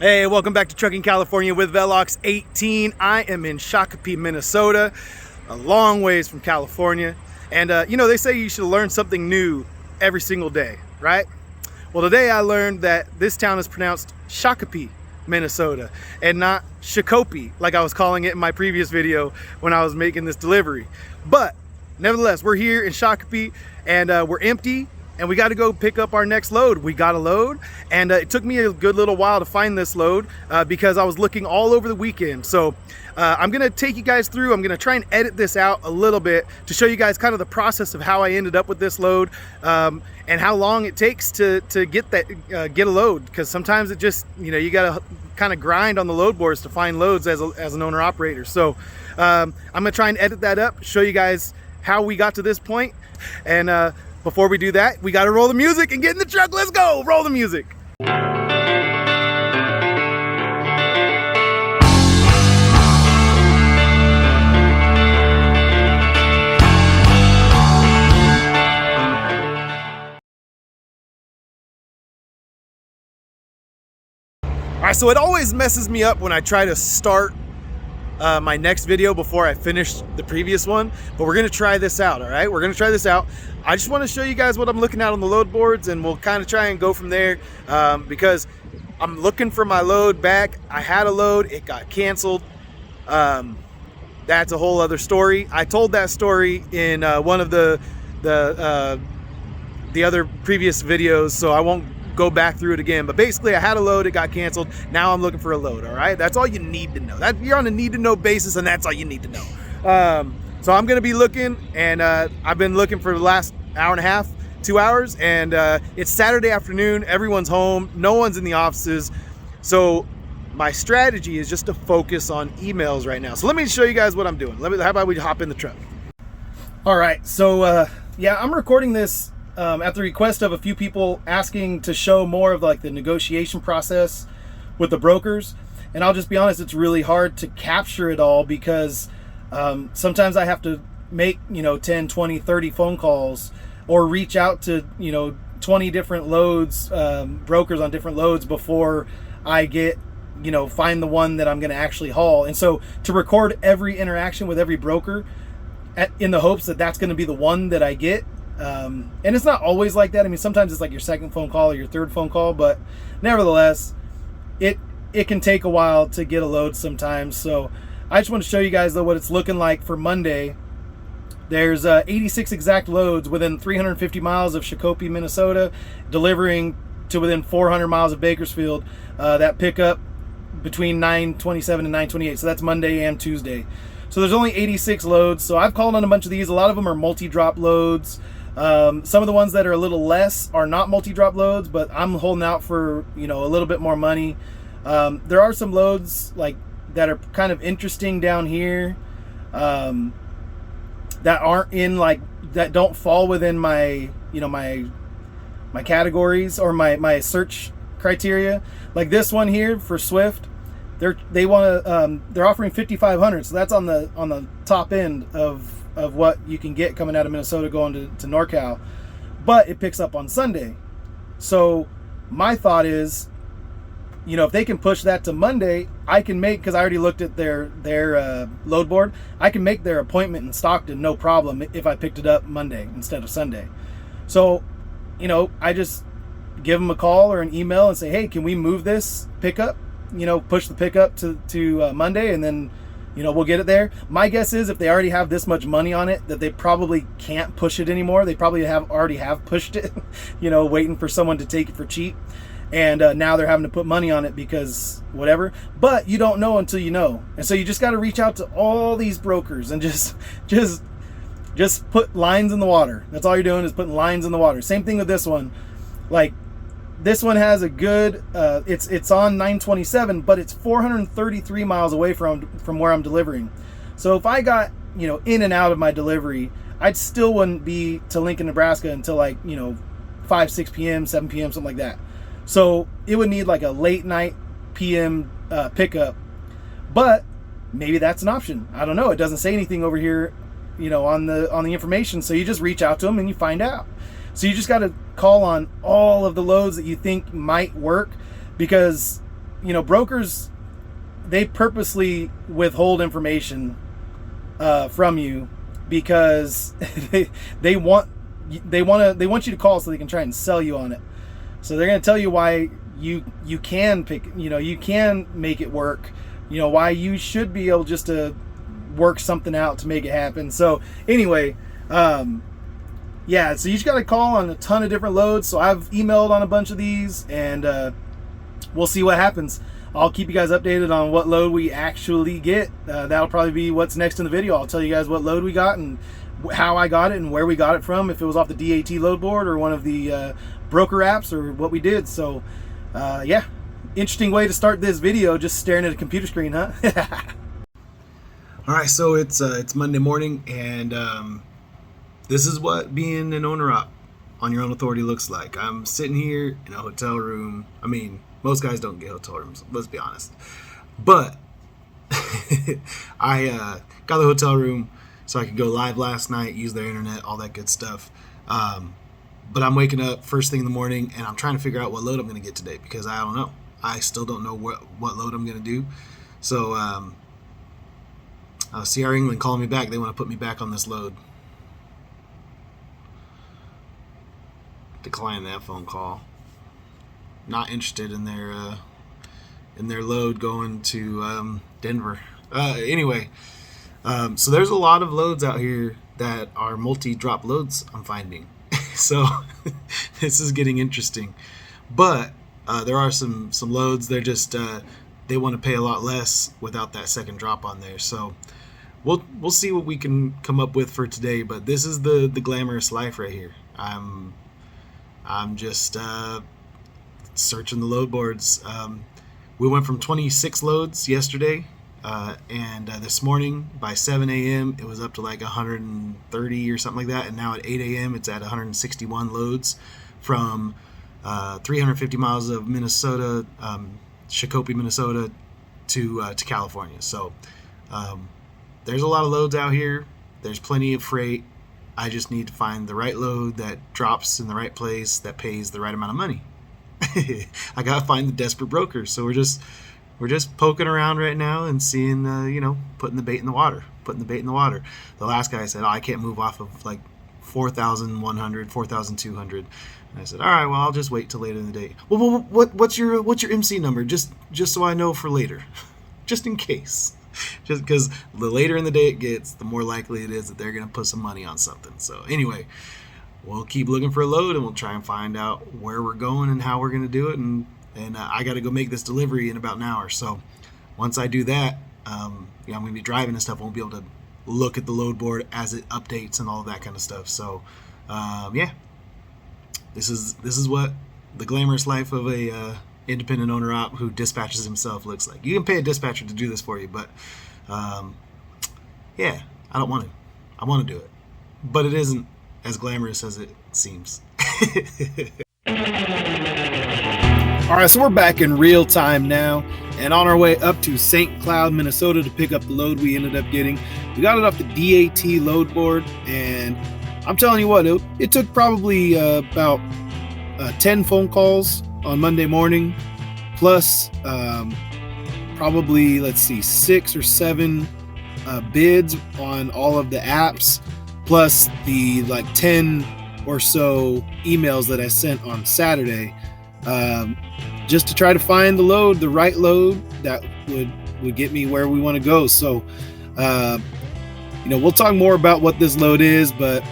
Hey, welcome back to Trucking California with Velox 18. I am in Shakopee, Minnesota, a long ways from California. And they say you should learn something new every single day, right? Well, today I learned that this town is pronounced Shakopee, Minnesota, and not Shakopee, like I was calling it in my previous video when I was making this delivery. But nevertheless, we're here in Shakopee and we're empty. And we got to go pick up our next load. We got a load, and it took me a good little while to find this load because I was looking all over the weekend. So I'm gonna take you guys through. I'm gonna try and edit this out a little bit to show you guys kind of the process of how I ended up with this load and how long it takes to get a load. Because sometimes it just, you gotta kind of grind on the load boards to find loads as an owner operator. So I'm gonna try and edit that up, show you guys how we got to this point, and before we do that, we got to roll the music and get in the truck. Let's go. Roll the music. All right, so it always messes me up when I try to start my next video before I finish the previous one, but we're gonna try this out. All right, we're gonna try this out. I just want to show you guys what I'm looking at on the load boards, and we'll kind of try and go from there because I'm looking for my load back. I had a load, it got canceled. That's a whole other story. I told that story in one of the other previous videos, so I won't go back through it again. But basically, I had a load, it got canceled. Now I'm looking for a load. All right, that's all you need to know. You're on a need to know basis, and that's all you need to know. So I'm gonna be looking, and I've been looking for the last hour and a half, 2 hours, and it's Saturday afternoon. Everyone's home, no one's in the offices. So my strategy is just to focus on emails right now. So let me show you guys what I'm doing. How about we hop in the truck? All right, so yeah, I'm recording this at the request of a few people asking to show more of like the negotiation process with the brokers. And I'll just be honest, it's really hard to capture it all because sometimes I have to make 10, 20, 30 phone calls or reach out to 20 different loads, brokers on different loads before I get find the one that I'm going to actually haul. And so to record every interaction with every broker in the hopes that that's going to be the one that I get, and it's not always like that. I mean, sometimes it's like your second phone call or your third phone call, but nevertheless it can take a while to get a load sometimes. So I just want to show you guys though what it's looking like for Monday. There's 86 exact loads within 350 miles of Shakopee, Minnesota, delivering to within 400 miles of Bakersfield. That pickup between 9:27 and 9:28. So that's Monday and Tuesday. So there's only 86 loads. So I've called on a bunch of these. A lot of them are multi-drop loads. Some of the ones that are a little less are not multi-drop loads, but I'm holding out for a little bit more money. There are some loads like that are kind of interesting down here that aren't in that don't fall within my my categories or my search criteria. Like this one here for Swift, they're offering 5,500, so that's on the top end of what you can get coming out of Minnesota going to NorCal, but it picks up on Sunday. So my thought is, if they can push that to Monday, I can make, because I already looked at their load board, I can make their appointment in Stockton no problem if I picked it up Monday instead of Sunday. So, I just give them a call or an email and say, hey, can we move this pickup? Push the pickup to Monday, and then we'll get it there. My guess is if they already have this much money on it, that they probably can't push it anymore. They probably already have pushed it, waiting for someone to take it for cheap. And now they're having to put money on it because whatever. But you don't know until you know. And so you just got to reach out to all these brokers and just put lines in the water. That's all you're doing, is putting lines in the water. Same thing with this one. Like this one has a good, it's on 927, but it's 433 miles away from where I'm delivering. So if I got, in and out of my delivery, I'd still wouldn't be to Lincoln, Nebraska until 5, 6 p.m., 7 p.m., something like that. So it would need like a late night PM pickup, but maybe that's an option. I don't know. It doesn't say anything over here, on the information. So you just reach out to them and you find out. So you just got to call on all of the loads that you think might work, because brokers, they purposely withhold information from you because they want you to call so they can try and sell you on it. So they're going to tell you why you can you can make it work, why you should be able just to work something out to make it happen. So anyway, so you just got to call on a ton of different loads. So I've emailed on a bunch of these, and we'll see what happens. I'll keep you guys updated on what load we actually get. That'll probably be what's next in the video. I'll tell you guys what load we got and how I got it and where we got it from, if it was off the DAT load board or one of the broker apps or what we did. So interesting way to start this video, just staring at a computer screen, huh? All right, so it's Monday morning, and this is what being an owner-op on your own authority looks like. I'm sitting here in a hotel room. I mean, most guys don't get hotel rooms, let's be honest. But I got the hotel room so I could go live last night, use their internet, all that good stuff. But I'm waking up first thing in the morning, and I'm trying to figure out what load I'm going to get today, because I don't know. I still don't know what load I'm going to do. So CR England calling me back. They want to put me back on this load. Decline that phone call. Not interested in their load going to Denver. Anyway, so there's a lot of loads out here that are multi-drop loads I'm finding. So this is getting interesting. But there are some loads. They're just they want to pay a lot less without that second drop on there. So we'll see what we can come up with for today. But this is the glamorous life right here. I'm just searching the load boards. We went from 26 loads yesterday, and this morning by 7 a.m. it was up to like 130 or something like that, and now at 8 a.m. it's at 161 loads from 350 miles of Minnesota, Shakopee, Minnesota, to California. So there's a lot of loads out here. There's plenty of freight. I just need to find the right load that drops in the right place that pays the right amount of money. I gotta find the desperate brokers. So we're just poking around right now and seeing, putting the bait in the water. The last guy said, I can't move off of like 4,100, 4,200. And I said, all right, well, I'll just wait till later in the day. Well, what's your MC number? Just so I know for later, just in case. Just because the later in the day it gets, the more likely it is that they're going to put some money on something. So anyway, we'll keep looking for a load, and we'll try and find out where we're going and how we're going to do it. And I got to go make this delivery in about an hour. So once I do that, I'm going to be driving and stuff. I won't be able to look at the load board as it updates and all of that kind of stuff. So this is what the glamorous life of a independent owner op who dispatches himself looks like. You can pay a dispatcher to do this for you, but I don't want to. I want to do it, but it isn't as glamorous as it seems. All right, so we're back in real time now, and on our way up to St. Cloud, Minnesota, to pick up the load we ended up getting. We got it off the DAT load board, and I'm telling you what, it took probably about 10 phone calls on Monday morning, plus probably, 6 or 7 bids on all of the apps, plus the 10 or so emails that I sent on Saturday, just to try to find the right load that would get me where we want to go. So we'll talk more about what this load is, but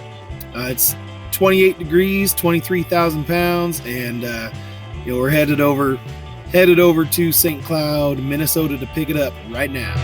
it's 28 degrees, 23,000 pounds, and we're headed over to St. Cloud, Minnesota, to pick it up right now.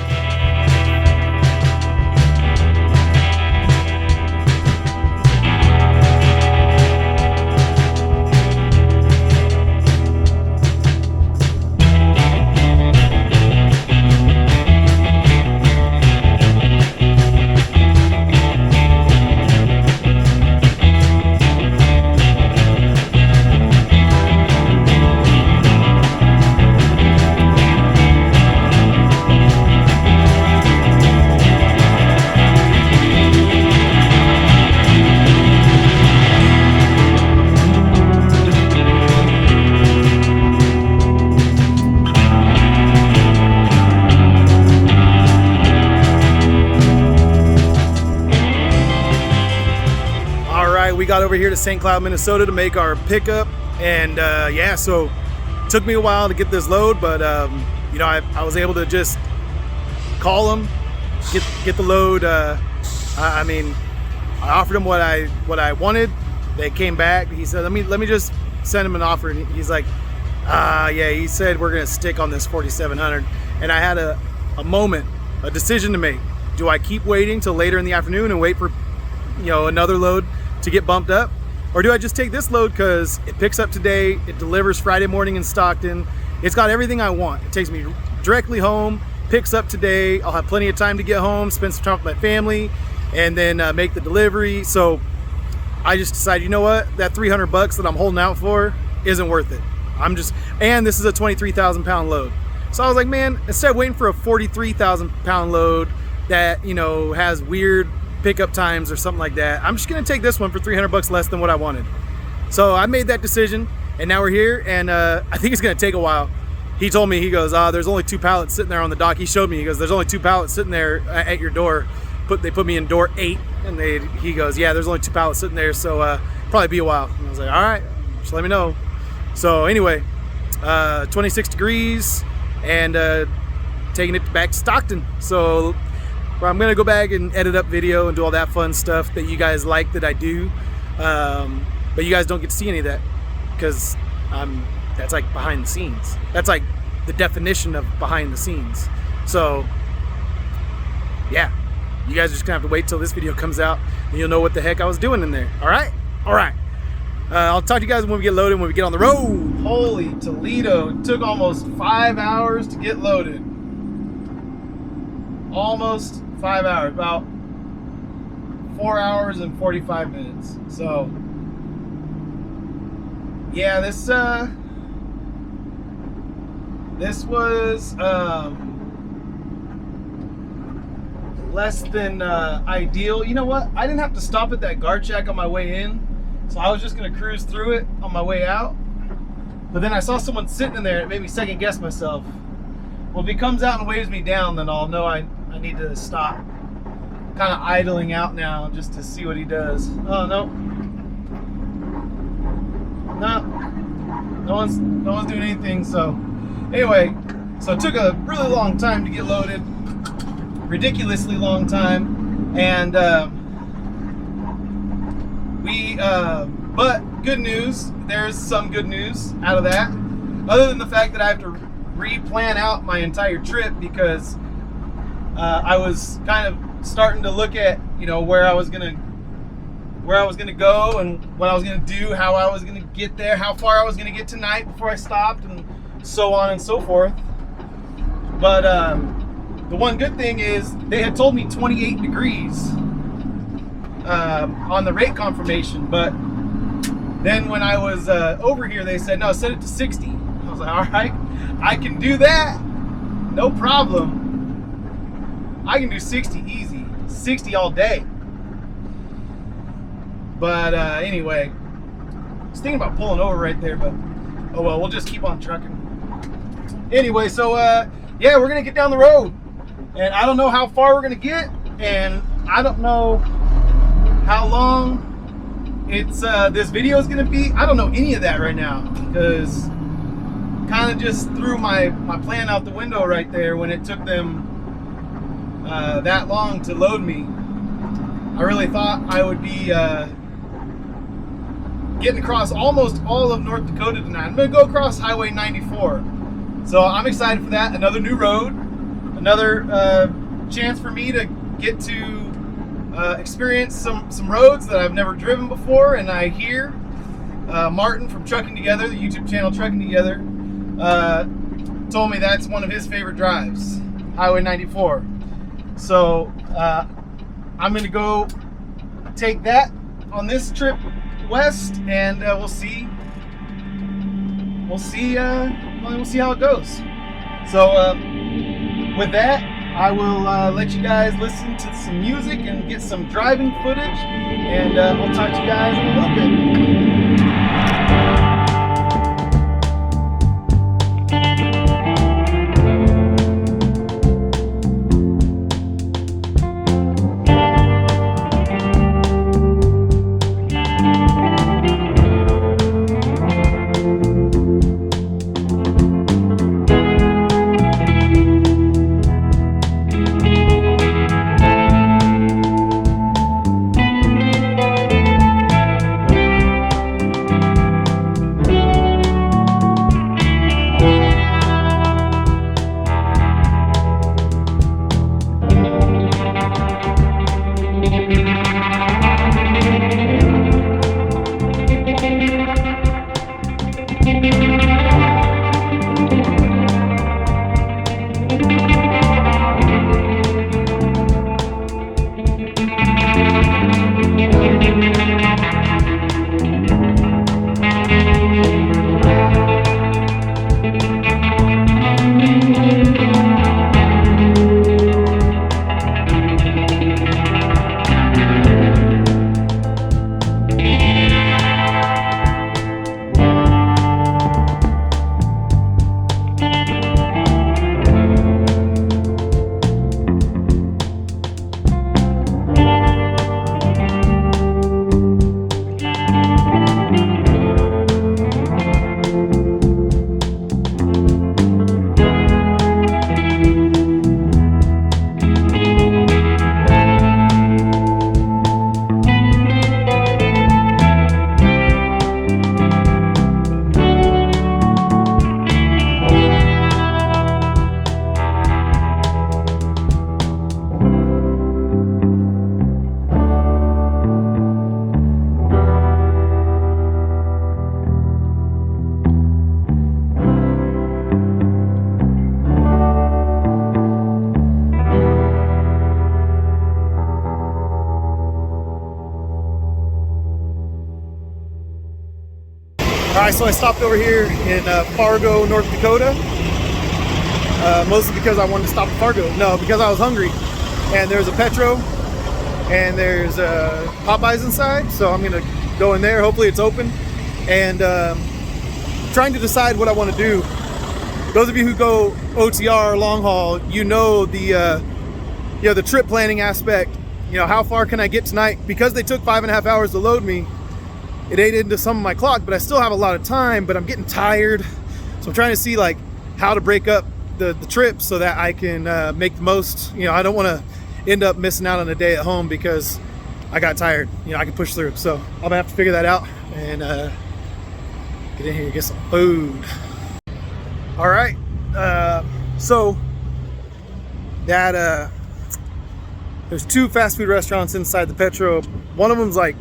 got over here to St. Cloud, Minnesota to make our pickup. And yeah, so it took me a while to get this load, but you know, I was able to just call them, get the load. I mean, I offered him what I wanted. They came back. He said, let me just send him an offer. And he's like, yeah, he said we're gonna stick on this 4,700. And I had a moment, a decision to make. Do I keep waiting till later in the afternoon and wait for, you know, another load to get bumped up? Or do I just take this load because it picks up today, it delivers Friday morning in Stockton, it's got everything I want. It takes me directly home, picks up today, I'll have plenty of time to get home, spend some time with my family, and then make the delivery. So I just decided, you know what, that 300 bucks that I'm holding out for isn't worth it. And this is a 23,000 pound load. So I was like, man, instead of waiting for a 43,000 pound load that, you know, has weird pickup times or something like that, I'm just gonna take this one for 300 bucks less than what I wanted. So I made that decision, and now we're here, and I think it's gonna take a while. He told me, he goes, there's only 2 pallets sitting there on the dock. He showed me, he goes, there's only 2 pallets sitting there at your door. They put me in door 8, and he goes, yeah, there's only 2 pallets sitting there, so probably be a while. And I was like, all right, just let me know. So anyway, 26 degrees, and taking it back to Stockton. So I'm gonna go back and edit up video and do all that fun stuff that you guys like that I do, but you guys don't get to see any of that because that's like behind the scenes. That's like the definition of behind the scenes. So yeah, you guys are just gonna have to wait till this video comes out and you'll know what the heck I was doing in there. All right, I'll talk to you guys when we get loaded, when we get on the road. Holy Toledo, it took almost 5 hours to get loaded. Almost 5 hours, about 4 hours and 45 minutes. So yeah, this was less than ideal. You know what? I didn't have to stop at that guard shack on my way in, so I was just gonna cruise through it on my way out. But then I saw someone sitting in there, and it made me second guess myself. Well, if he comes out and waves me down, then I'll know I need to stop. Kind of idling out now just to see what he does. Oh no, no one's doing anything. So anyway, so it took a really long time to get loaded, ridiculously long time, and but good news. There's some good news out of that, other than the fact that I have to re-plan out my entire trip because I was kind of starting to look at, you know, where I was gonna go and what I was gonna do, how I was gonna get there, how far I was gonna get tonight before I stopped, and so on and so forth. But the one good thing is they had told me 28 degrees on the rate confirmation, but then when I was over here, they said, no, set it to 60. I was like, all right, I can do that, no problem. I can do 60 easy, 60 all day. But anyway, I was thinking about pulling over right there, but oh well, we'll just keep on trucking. Anyway, so yeah, we're gonna get down the road, and I don't know how far we're gonna get, and I don't know how long this video is gonna be. I don't know any of that right now because kind of just threw my plan out the window right there when it took them that long to load me. I really thought I would be getting across almost all of North Dakota tonight. I'm gonna go across Highway 94. So I'm excited for that. Another new road, another chance for me to get to experience some roads that I've never driven before. And I hear Martin from Trucking Together, the YouTube channel Trucking Together, told me that's one of his favorite drives, Highway 94. So I'm gonna go take that on this trip west, and we'll see how it goes. So with that, I will let you guys listen to some music and get some driving footage, and I'll talk to you guys in a little bit. so I stopped over here in Fargo, North Dakota. Mostly because I wanted to stop at Fargo. No, because I was hungry. And there's a Petro and there's Popeyes inside. So I'm gonna go in there. Hopefully it's open. And trying to decide what I want to do. Those of you who go OTR long haul, you know the the trip planning aspect. You know, how far can I get tonight? Because they took 5.5 hours to load me, it ate into some of my clock, but I still have a lot of time, but I'm getting tired. So I'm trying to see like how to break up the trip so that I can make the most. You know, I don't want to end up missing out on a day at home because I got tired. You know, I can push through. So I'm gonna have to figure that out and get in here and get some food. All right, so that there's 2 fast food restaurants inside the Petro. One of them's like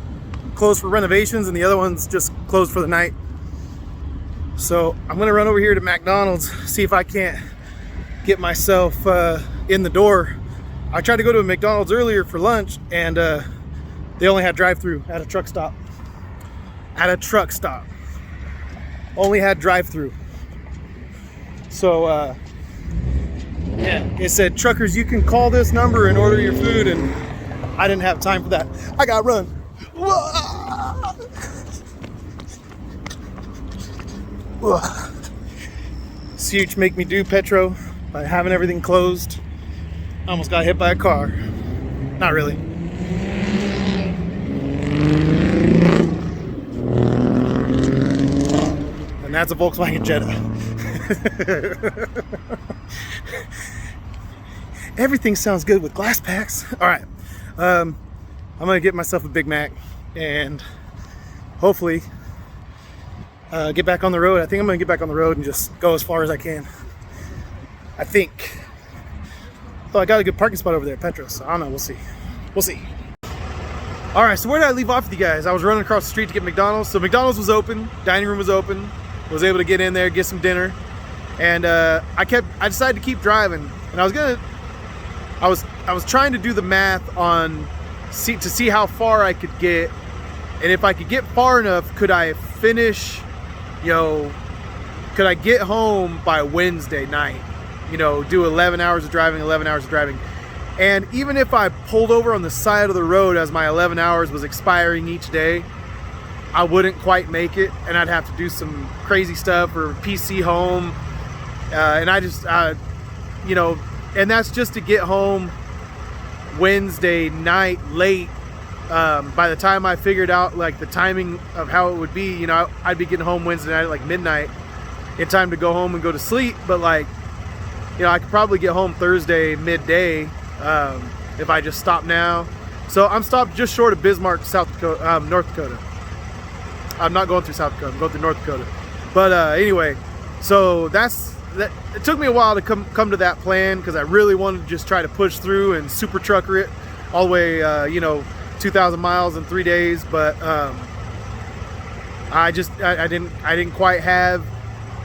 closed for renovations and the other one's just closed for the night. So I'm gonna run over here to McDonald's, see if I can't get myself in the door. I tried to go to a McDonald's earlier for lunch and they only had drive-through at a truck stop. At a truck stop. Only had drive-through. So yeah, it said, truckers, you can call this number and order your food, and I didn't have time for that. I got run. See what you make me do, Petro, by having everything closed. I almost got hit by a car. Not really. And that's a Volkswagen Jetta. Everything sounds good with glass packs. All right, I'm gonna get myself a Big Mac and hopefully get back on the road. I think I'm gonna get back on the road and just go as far as I can. I think. Oh, I got a good parking spot over there at Petro, so I don't know, we'll see. We'll see. All right, so where did I leave off with you guys? I was running across the street to get McDonald's. So McDonald's was open, dining room was open. Was able to get in there, get some dinner. And I decided to keep driving. And I was trying to do the math on to see how far I could get. And if I could get far enough, could I finish, could I get home by Wednesday night? Do 11 hours of driving, 11 hours of driving. And even if I pulled over on the side of the road as my 11 hours was expiring each day, I wouldn't quite make it. And I'd have to do some crazy stuff or PC home. And I just, and that's just to get home Wednesday night late. By the time I figured out like the timing of how it would be, I'd be getting home Wednesday night at like midnight in time to go home and go to sleep. But like, I could probably get home Thursday midday if I just stop now. So I'm stopped just short of Bismarck, North Dakota. I'm not going through South Dakota, I'm going through North Dakota. But anyway, so that. It took me a while to come to that plan because I really wanted to just try to push through and super trucker it all the way, 2,000 miles in 3 days. But I didn't quite have,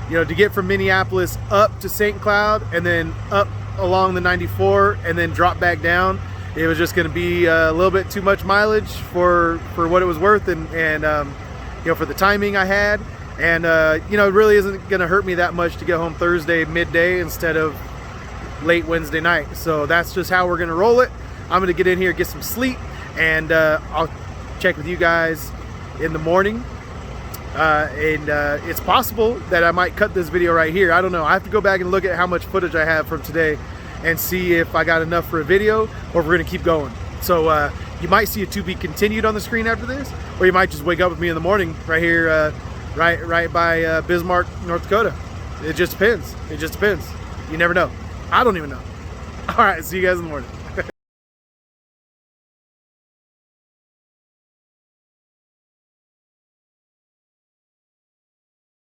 to get from Minneapolis up to St. Cloud and then up along the 94 and then drop back down. It was just going to be a little bit too much mileage for what it was worth and for the timing I had. And it really isn't gonna hurt me that much to get home Thursday midday instead of late Wednesday night. So that's just how we're gonna roll it. I'm gonna get in here, get some sleep, and I'll check with you guys in the morning. It's possible that I might cut this video right here. I don't know. I have to go back and look at how much footage I have from today and see if I got enough for a video or if we're gonna keep going. So you might see a to be continued on the screen after this, or you might just wake up with me in the morning right here, right by Bismarck, North Dakota. It just depends. It just depends. You never know. I don't even know. All right, see you guys in the morning.